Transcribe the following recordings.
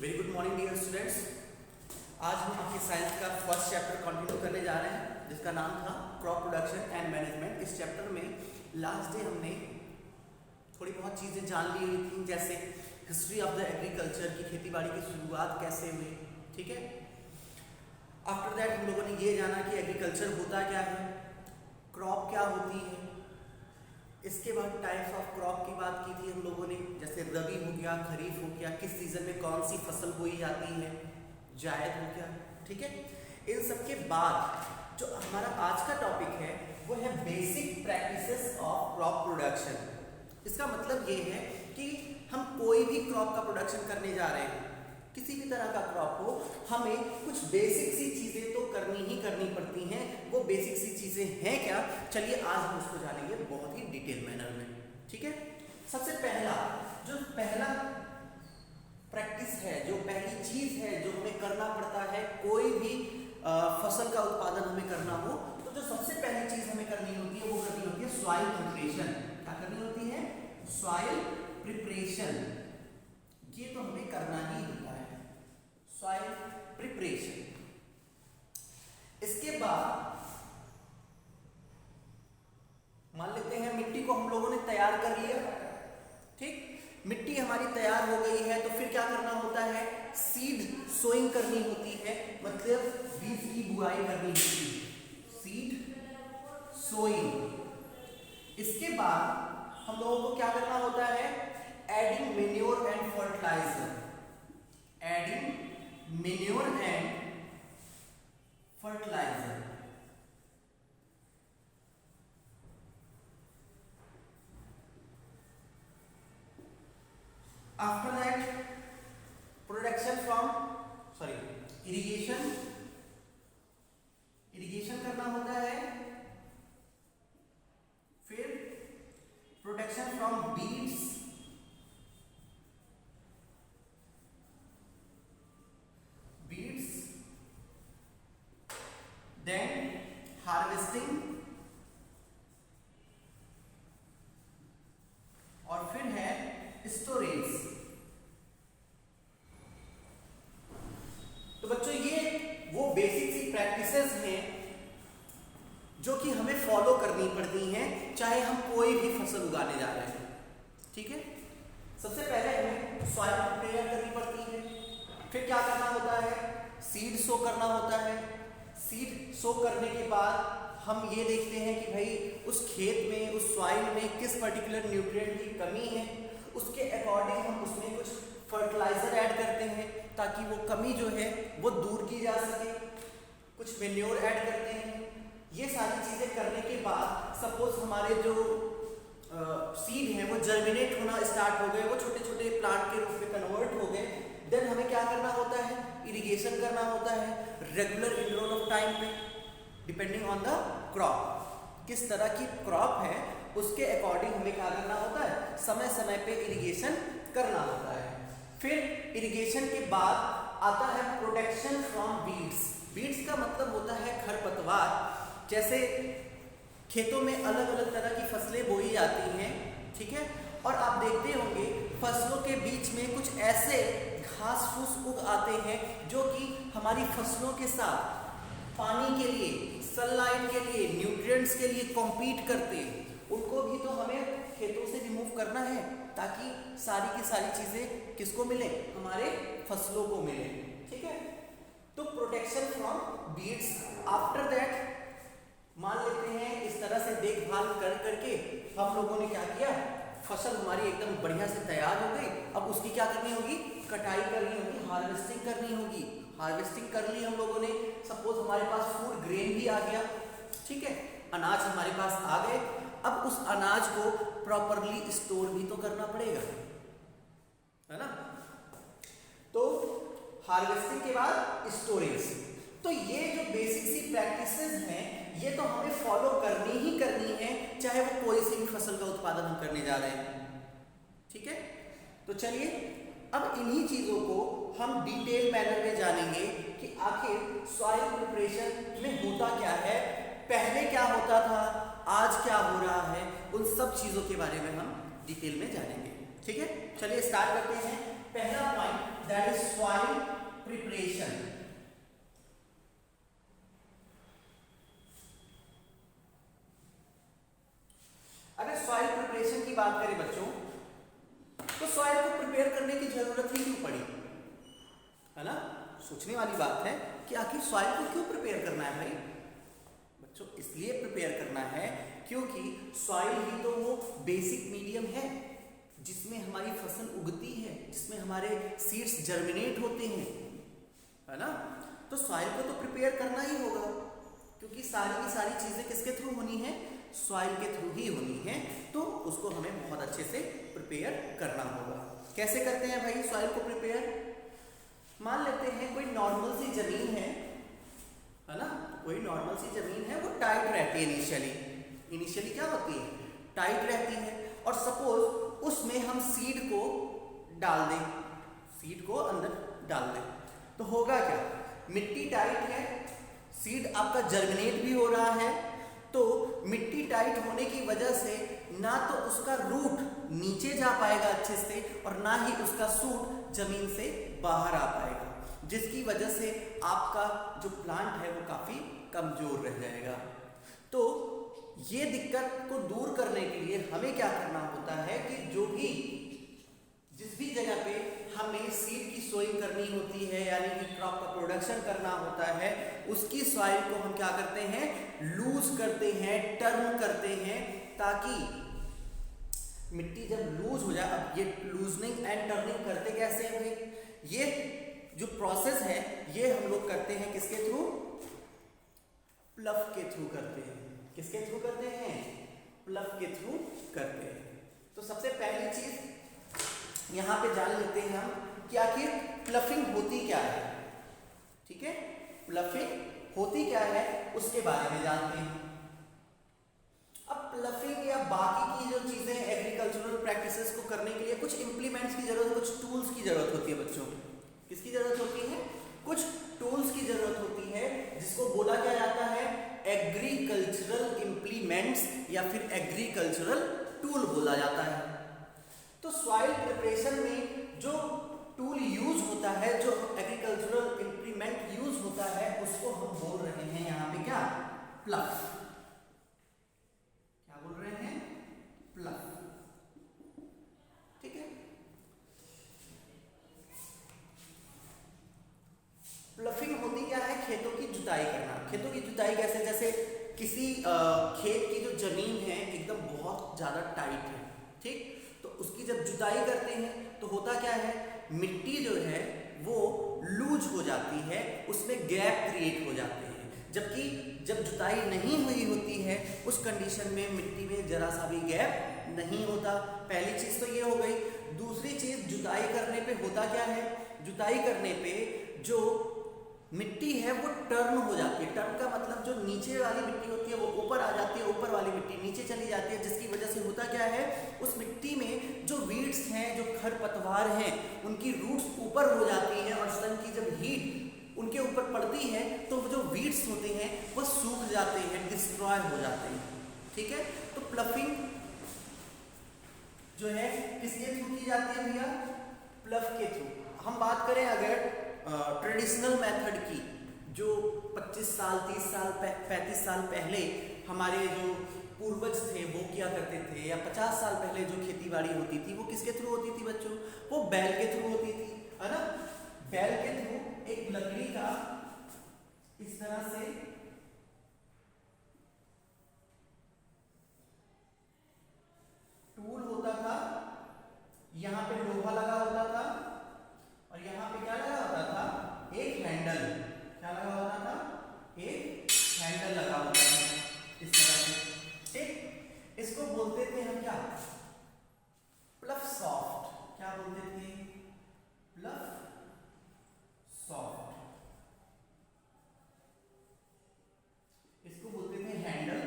Very good morning dear students. आज हम आपकी साइंस का फर्स्ट चैप्टर कंटिन्यू करने जा रहे हैं जिसका नाम था क्रॉप प्रोडक्शन एंड मैनेजमेंट। इस चैप्टर में लास्ट डे हमने थोड़ी बहुत चीज़ें जान ली हुई थी, जैसे हिस्ट्री ऑफ द एग्रीकल्चर की खेती बाड़ी की शुरुआत कैसे हुई। ठीक है, आफ्टर दैट हम लोगों ने ये जाना कि एग्रीकल्चर होता क्या है, क्रॉप क्या होती है। इसके बाद टाइप्स ऑफ क्रॉप की बात की थी हम लोगों ने, जैसे रबी हो गया, खरीफ हो गया, किस सीजन में कौन सी फसल बोई जाती है, जायद हो गया। ठीक है, इन सब के बाद जो हमारा आज का टॉपिक है वो है basic practices of crop production. इसका मतलब ये है कि हम कोई भी क्रॉप का प्रोडक्शन करने जा रहे हैं, किसी भी तरह का क्रॉप हो, हमें कुछ बेसिक सी चीज़ें तो करनी ही करनी पड़ती हैं। वो बेसिक सी चीज़ें हैं क्या, चलिए आज हम उसको जानेंगे बहुत ही डिटेल मैनर में। ठीक है, सबसे पहला प्रैक्टिस है, जो पहली चीज़ है जो हमें करना पड़ता है कोई भी फसल का उत्पादन हमें करना हो, तो जो सबसे पहली चीज़ हमें करनी होती है वो करनी होती है सॉइल प्रिपरेशन। क्या करनी होती है? Soil preparation. ये तो हमें करना ही होता है, सॉइल प्रिपरेशन। इसके बाद मान लेते हैं मिट्टी को हम लोगों ने तैयार कर लिया। ठीक, मिट्टी हमारी तैयार हो गई है तो फिर क्या करना होता है? सीड सोइंग करनी होती है, मतलब बीज की बुआई करनी होती है, सीड सोइंग। इसके बाद हम लोगों को क्या करना होता है? Adding manure and fertiliser. Adding manure and fertiliser. After that production from irrigation करना होता है। फिर protection from weeds, then harvesting, और फिर है स्टोरेज। तो बच्चों ये वो बेसिक सी प्रैक्टिसेस हैं जो कि हमें फॉलो करनी पड़ती हैं चाहे हम कोई भी फसल उगाने जा रहे हैं। ठीक है, सबसे पहले हमें सॉइल प्रिपेयर करनी पड़ती है। फिर क्या करना होता है? सीड सो करना होता है। सीड सो करने के बाद हम ये देखते हैं कि भाई उस खेत में, उस सॉइल में किस पर्टिकुलर न्यूट्रिएंट की कमी है, उसके अकॉर्डिंग हम उसमें कुछ फर्टिलाइजर ऐड करते हैं ताकि वो कमी जो है वो दूर की जा सके। कुछ मेन्योर ऐड करते हैं। ये सारी चीज़ें करने के बाद सपोज हमारे जो सीड हैं वो जर्मिनेट होना स्टार्ट हो गए, वो छोटे छोटे प्लांट के रूप में कन्वर्ट हो गए। देन हमें क्या करना होता है? इरिगेशन करना होता है रेगुलर इंटरवल ऑफ टाइम पे, डिपेंडिंग ऑन द क्रॉप। किस तरह की क्रॉप है उसके अकॉर्डिंग हमें क्या करना होता है? समय समय पे इरिगेशन करना होता है। फिर इरिगेशन के बाद आता है प्रोटेक्शन फ्रॉम वीड्स। वीड्स का मतलब होता है खरपतवार। जैसे खेतों में अलग अलग तरह की फसलें बोई जाती हैं, ठीक है, और आप देखते होंगे फसलों के बीच में कुछ ऐसे घास फूस उग आते हैं जो कि हमारी फसलों के साथ पानी के लिए, सनलाइट के लिए, न्यूट्रिएंट्स के लिए कॉम्पीट करते हैं। उनको भी तो हमें खेतों से रिमूव करना है ताकि सारी की सारी चीजें किसको मिले? हमारे फसलों को मिले। ठीक है, तो protection from beads. After that मान लेते हैं इस तरह से देखभाल कर करके हम लोगों ने क्या किया? फसल हमारी एकदम बढ़िया से तैयार हो गई। अब उसकी क्या करनी होगी? कटाई करनी होगी, हार्वेस्टिंग करनी होगी। हार्वेस्टिंग कर ली हम लोगों ने। सपोज हमारे पास फूड ग्रेन भी आ गया, ठीक है, अनाज हमारे पास आ गए। अब उस अनाज को प्रॉपरली स्टोर भी तो करना पड़ेगा, है ना? तो हार्वेस्टिंग के बाद स्टोरेज। तो ये जो बेसिक सी प्रैक्टिसेस हैं ये तो हमें फॉलो करनी ही करनी है चाहे वो कोई सी भी फसल का उत्पादन हम करने जा रहे हैं। ठीक है, तो चलिए अब इन्हीं चीजों को हम डिटेल मैनर में जानेंगे कि आखिर सॉइल प्रिपरेशन में होता क्या है, पहले क्या होता था, आज क्या हो रहा है, उन सब चीजों के बारे में हम डिटेल में जानेंगे। ठीक है, चलिए स्टार्ट करते हैं। पहला point that is soil preparation. अगर सॉइल प्रिपरेशन की बात करें बच्चों, तो सॉइल को प्रिपेयर करने की जरूरत ही क्यों पड़ी, है ना? सोचने वाली बात है कि आखिर सॉइल को क्यों प्रिपेयर करना है भाई बच्चों? इसलिए प्रिपेयर करना है क्योंकि सॉइल ही तो वो बेसिक मीडियम है जिसमें हमारी फसल उगती है, जिसमें हमारे सीड्स जर्मिनेट होते हैं, है ना? तो सॉइल को तो प्रिपेयर करना ही होगा, क्योंकि सारी की सारी चीजें किसके थ्रू होनी है? सॉइल के थ्रू ही होनी है। तो उसको हमें बहुत अच्छे से प्रिपेयर करना होगा। कैसे करते हैं भाई सॉइल को प्रिपेयर? मान लेते हैं कोई नॉर्मल सी जमीन है ना? कोई नॉर्मल सी जमीन है, वो टाइट रहती है इनिशियली क्या होती है? टाइट रहती है। और सपोज उसमें हम सीड को डाल दें, सीड को अंदर डाल दें, तो होगा क्या? मिट्टी टाइट है, सीड आपका जर्मिनेट भी हो रहा है, तो मिट्टी टाइट होने की वजह से ना तो उसका रूट नीचे जा पाएगा अच्छे से और ना ही उसका सूट जमीन से बाहर आ पाएगा, जिसकी वजह से आपका जो प्लांट है वो काफी कमजोर रह जाएगा। तो ये दिक्कत को दूर करने के लिए हमें क्या करना होता है कि जिस भी जगह पे हमें सीड की सोइंग करनी होती है, यानी कि क्रॉप का प्रोडक्शन करना होता है, उसकी सॉइल को हम क्या करते हैं? लूज करते हैं, टर्न करते हैं, ताकि मिट्टी जब लूज हो जाए। अब ये लूजनिंग एंड टर्निंग करते कैसे हैं भाई? ये जो प्रोसेस है ये हम लोग करते हैं किसके थ्रू? प्लफ के थ्रू करते हैं। किसके थ्रू करते हैं? प्लफ के थ्रू करते हैं। तो सबसे पहली चीज यहां पे जान लेते हैं हम कि आखिर प्लफिंग होती क्या है। ठीक है, प्लफिंग होती क्या है उसके बारे में जानते हैं। अब प्लफिंग या बाकी की जो चीजें एग्रीकल्चरल प्रैक्टिसेस को करने के लिए कुछ इंप्लीमेंट्स की जरूरत, कुछ टूल्स की जरूरत होती है बच्चों। किसकी जरूरत होती है? कुछ टूल्स की जरूरत होती है, जिसको बोला क्या जाता है? एग्रीकल्चरल इंप्लीमेंट्स या फिर एग्रीकल्चरल टूल बोला जाता है। तो सॉइल प्रिपरेशन में जो टूल यूज होता है, जो एग्रीकल्चरल इंप्लीमेंट यूज होता है, उसको हम बोल रहे हैं यहाँ पे क्या? प्लफ। क्या बोल रहे हैं? प्लफ। ठीक है, प्लफिंग होती क्या है? खेतों की जुताई करना। खेतों की जुताई कैसे? जैसे किसी खेत की जो जमीन है एकदम बहुत ज्यादा टाइट है, ठीक, तो उसकी जब जुताई करते हैं तो होता क्या है? मिट्टी जो है वो लूज हो जाती है, उसमें गैप क्रिएट हो जाते हैं। जबकि जब जुताई नहीं हुई होती है उस कंडीशन में मिट्टी में जरा सा भी गैप नहीं होता। पहली चीज तो ये हो गई। दूसरी चीज, जुताई करने पे होता क्या है? जुताई करने पे जो मिट्टी है वो टर्न हो जाती है। टर्न का मतलब जो नीचे वाली मिट्टी होती है वो ऊपर आ जाती है, ऊपर वाली मिट्टी नीचे चली जाती है, जिसकी वजह से होता क्या है? उस मिट्टी में जो वीड्स हैं, जो खरपतवार हैं, उनकी रूट्स ऊपर हो जाती हैं और सन की जब हीट उनके ऊपर पड़ती है तो जो वीड्स होते हैं वो सूख जाते हैं, डिस्ट्रॉय हो जाते हैं। ठीक है, तो प्लफिंग जो है किसके थ्रू की जाती है भैया? प्लफ के थ्रू। हम बात करें अगर ट्रेडिशनल मेथड की, जो 25 साल 30 साल 35 साल पहले हमारे जो पूर्वज थे वो क्या करते थे, या 50 साल पहले जो खेतीबाड़ी होती थी वो किसके थ्रू होती थी बच्चों? वो बैल के थ्रू होती थी, है ना? बैल के थ्रू एक लकड़ी का इस तरह से टूल होता था, यहां पे लोहा लगा होता था और यहां पे क्या लगा होता था? एक हैंडल। क्या लगा होता था? एक हैंडल लगा होता था इस तरह से। ठीक, इसको बोलते थे हम क्या? प्लफ सॉफ्ट। क्या बोलते थे? प्लफ सॉफ्ट। इसको बोलते थे हैंडल,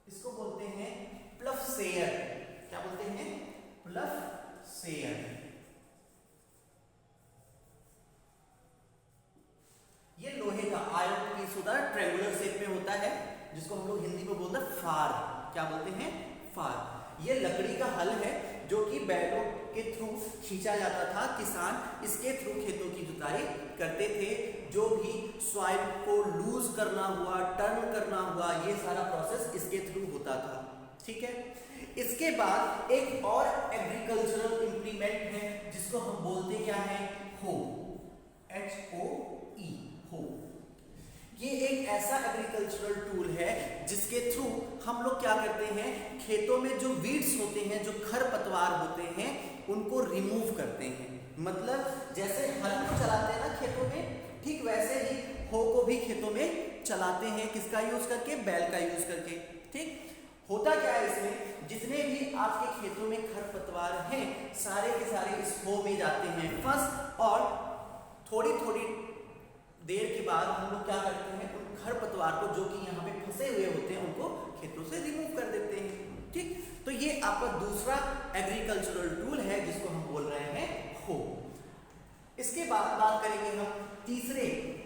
इसको बोलते हैं प्लफ सेयर। क्या बोलते हैं? प्लफ सेयर। ये लोहे का आयरन पीस होता है, ट्रायंगुलर शेप में होता है, जिसको हम लोग हिंदी में बोलते हैं फार। क्या बोलते हैं? फार। ये लकड़ी का हल है जो कि बैलों के थ्रू खींचा जाता था। किसान इसके थ्रू खेतों की जुताई करते थे। जो भी सॉइल को लूज करना हुआ, टर्न करना हुआ, ये सारा प्रोसेस इसके थ्रू होता था। ठीक है, इसके बाद एक और एग्रीकल्चरल इंप्लीमेंट है जिसको हम बोलते क्या है, हो, HOE, हो। ये एक ऐसा एग्रीकल्चरल टूल है जिसके थ्रू हम लोग क्या करते हैं, खेतों में जो वीड्स होते हैं, जो खरपतवार होते हैं, उनको रिमूव करते हैं। मतलब जैसे हल को चलाते हैं ना खेतों में, ठीक वैसे ही हो को भी खेतों में चलाते हैं। किसका यूज करके, बैल का यूज करके। ठीक, होता क्या है इसमें, जितने भी आपके खेतों में खरपतवार हैं सारे के सारे इस हो में जाते हैं फंस, और थोड़ी थोड़ी देर के बाद हम लोग क्या करते हैं, उन खरपतवार को जो कि यहाँ पे फंसे हुए होते हैं उनको खेतों से रिमूव कर देते हैं। ठीक, तो ये आपका दूसरा एग्रीकल्चरल टूल है जिसको हम बोल रहे हैं हो। इसके बाद बात करेंगे हम तीसरे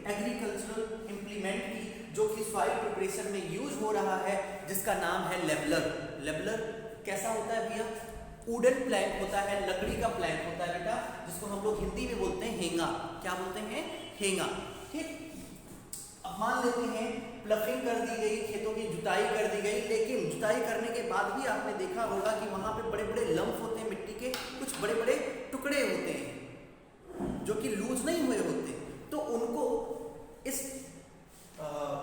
एग्रीकल्चरल इंप्लीमेंट की जो कि सॉइल प्रिपरेशन में यूज हो रहा है, जिसका नाम है लेवलर। लेवलर कैसा होता है भैया, वुडन प्लैंक होता है, लकड़ी का प्लैंक होता है बेटा, जिसको हम लोग हिंदी में बोलते हैं हेंगा। क्या बोलते हैं, हेंगा। ठीक, अब मान लेते हैं प्लफिंग कर दी गई, खेतों की जुताई कर दी गई, लेकिन जुताई करने के बाद भी आपने देखा होगा कि वहां पे बड़े बड़े लंप होते हैं मिट्टी के, कुछ बड़े बड़े टुकड़े होते हैं जो कि लूज नहीं हुए होते। तो उनको इस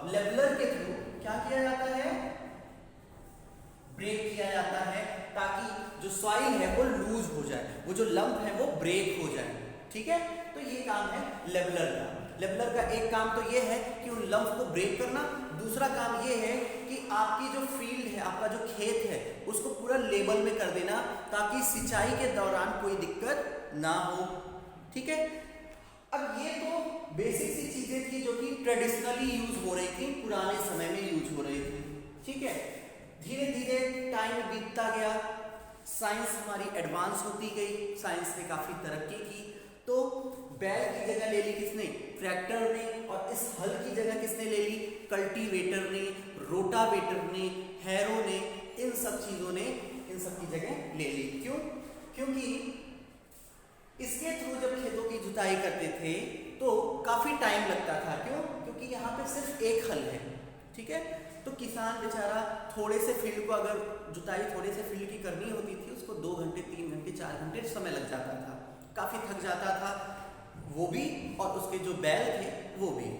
लेवलर के थ्रू क्या किया जाता है, ब्रेक किया जाता है, ताकि जो सॉइल है वो लूज हो जाए, वो जो लंप है वो ब्रेक हो जाए। ठीक है, तो ये काम है लेवलर का। लेवलर का एक काम तो ये है कि उन लंप को ब्रेक करना, दूसरा काम ये है कि आपकी जो फील्ड है, आपका जो खेत है, उसको पूरा लेवल में कर देना ताकि सिंचाई के दौरान कोई दिक्कत ना हो। ठीक है, अब ये तो बेसिक सी चीजें थी जो कि ट्रेडिशनली यूज हो रही थी, पुराने समय में यूज हो रही थी। ठीक है, धीरे धीरे टाइम बीतता गया, साइंस हमारी एडवांस होती गई, साइंस ने काफी तरक्की की, तो बैल की जगह ले ली किसने, ट्रैक्टर ने, और इस हल की जगह किसने ले ली, कल्टीवेटर ने, रोटावेटर ने, हैरो ने, इन सब चीजों ने इन सब की जगह ले ली। क्यों, क्योंकि इसके थ्रू जब खेतों की जुताई करते थे तो काफी टाइम लगता था। क्यों, क्योंकि यहाँ पे सिर्फ एक हल है। ठीक है, तो किसान बेचारा थोड़े से फील्ड को, अगर जुताई थोड़े से फील्ड की करनी होती थी, उसको 2 घंटे 3 घंटे 4 घंटे समय लग जाता था, काफी थक जाता था वो भी, और उसके जो बैल थे वो भी।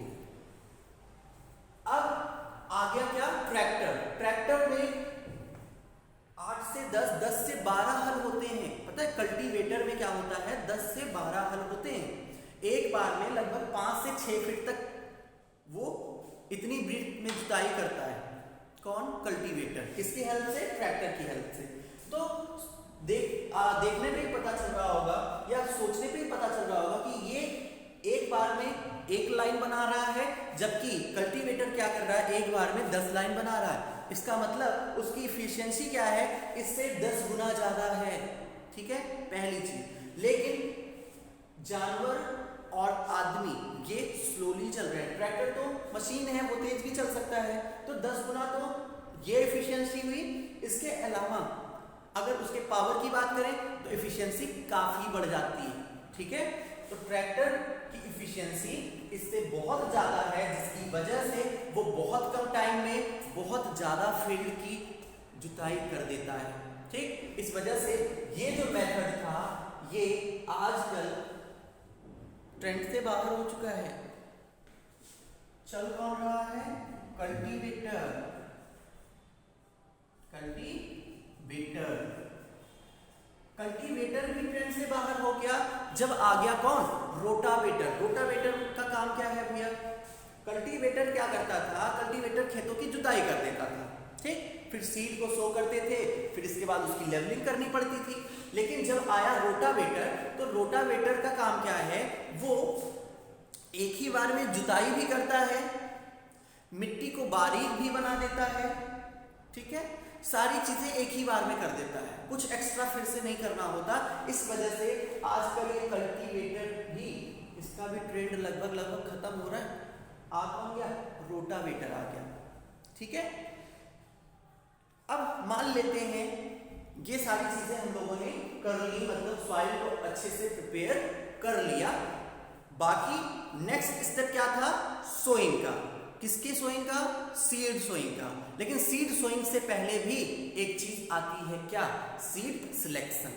अब आ गया क्या, ट्रैक्टर। ट्रैक्टर में 8 से 10, 10 से 12 हल होते हैं। पता है कल्टीवेटर में क्या होता है, 10 से 12 हल होते हैं। एक बार में लगभग 5 से 6 फीट तक वो इतनी ब्रीथ में जुताई करता है। कौन, कल्टीवेटर। किसकी हेल्प से, ट्रैक्टर की हेल्प से। तो देखने पे ही पता चल रहा होगा, या सोचने पे ही पता चल रहा होगा कि ये एक बार में एक लाइन बना रहा है, जबकि कल्टीवेटर क्या कर रहा है, एक बार में 10 लाइन बना रहा है। इसका मतलब उसकी इफिशियंसी क्या है, इससे 10 गुना ज्यादा है। ठीक है, पहली चीज। लेकिन जानवर और आदमी ये स्लोली चल रहे हैं, ट्रैक्टर तो मशीन है, वो तेज भी चल सकता है, तो 10 गुना तो ये इफिशियंसी हुई। इसके अलावा अगर उसके पावर की बात करें तो इफिशियंसी काफी बढ़ जाती है। ठीक है, तो ट्रैक्टर की इफिशियंसी इससे बहुत ज्यादा है, जिसकी वजह से वो बहुत कम टाइम में बहुत ज्यादा फील्ड की जुताई कर देता है। ठीक, इस वजह से ये जो मेथड था ये आजकल ट्रेंड से बाहर हो चुका है। चल कौन रहा है, कल्टीवेटर। कल्टीवेटर भी ट्रेंड से बाहर हो गया जब आ गया कौन, रोटावेटर। रोटावेटर का काम क्या है भैया, कल्टीवेटर क्या करता था, कल्टीवेटर खेतों की जुताई कर देता था। ठीक, फिर सीड को सो करते थे, फिर इसके बाद उसकी लेवलिंग करनी पड़ती थी। लेकिन जब आया रोटावेटर, तो रोटावेटर का काम क्या है, वो एक ही बार में जुताई भी करता है, मिट्टी को बारीक भी बना देता है। ठीक है, सारी चीजें एक ही बार में कर देता है, कुछ एक्स्ट्रा फिर से नहीं करना होता। इस वजह से आजकल ये कल्टीवेटर भी, इसका भी ट्रेंड लगभग खत्म हो रहा है। आ कौन गया, रोटावेटर आ गया। ठीक है, अब मान लेते हैं ये सारी चीजें हम लोगों ने कर ली, मतलब सॉइल को अच्छे से प्रिपेयर कर लिया। बाकी नेक्स्ट स्टेप क्या था? सोइंग का। किसके सोइंग का? सीड सोइंग का। लेकिन सीड सोइंग से पहले भी एक चीज आती है, क्या? Seed selection.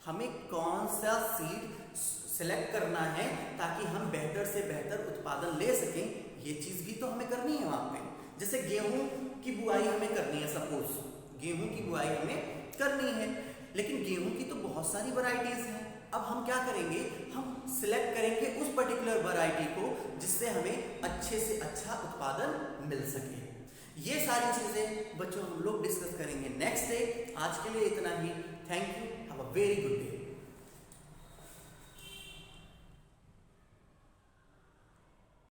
हमें कौन सा सीड सिलेक्ट करना है ताकि हम बेहतर से बेहतर उत्पादन ले सकें, ये चीज भी तो हमें करनी है वहां पे। जैसे गेहूं की बुआई हमें करनी है, सपोज गेहूं की बुआई हमें करनी है, लेकिन गेहूं की तो बहुत सारी वैरायटीज हैं। अब हम क्या करेंगे? हम सिलेक्ट करेंगे उस पर्टिकुलर वैरायटी को जिससे हमें अच्छे से अच्छा उत्पादन मिल सके। ये सारी चीजें बच्चों हम लोग डिस्कस करेंगे नेक्स्ट डे। आज के लिए इतना ही। Thank you. Have a very good day.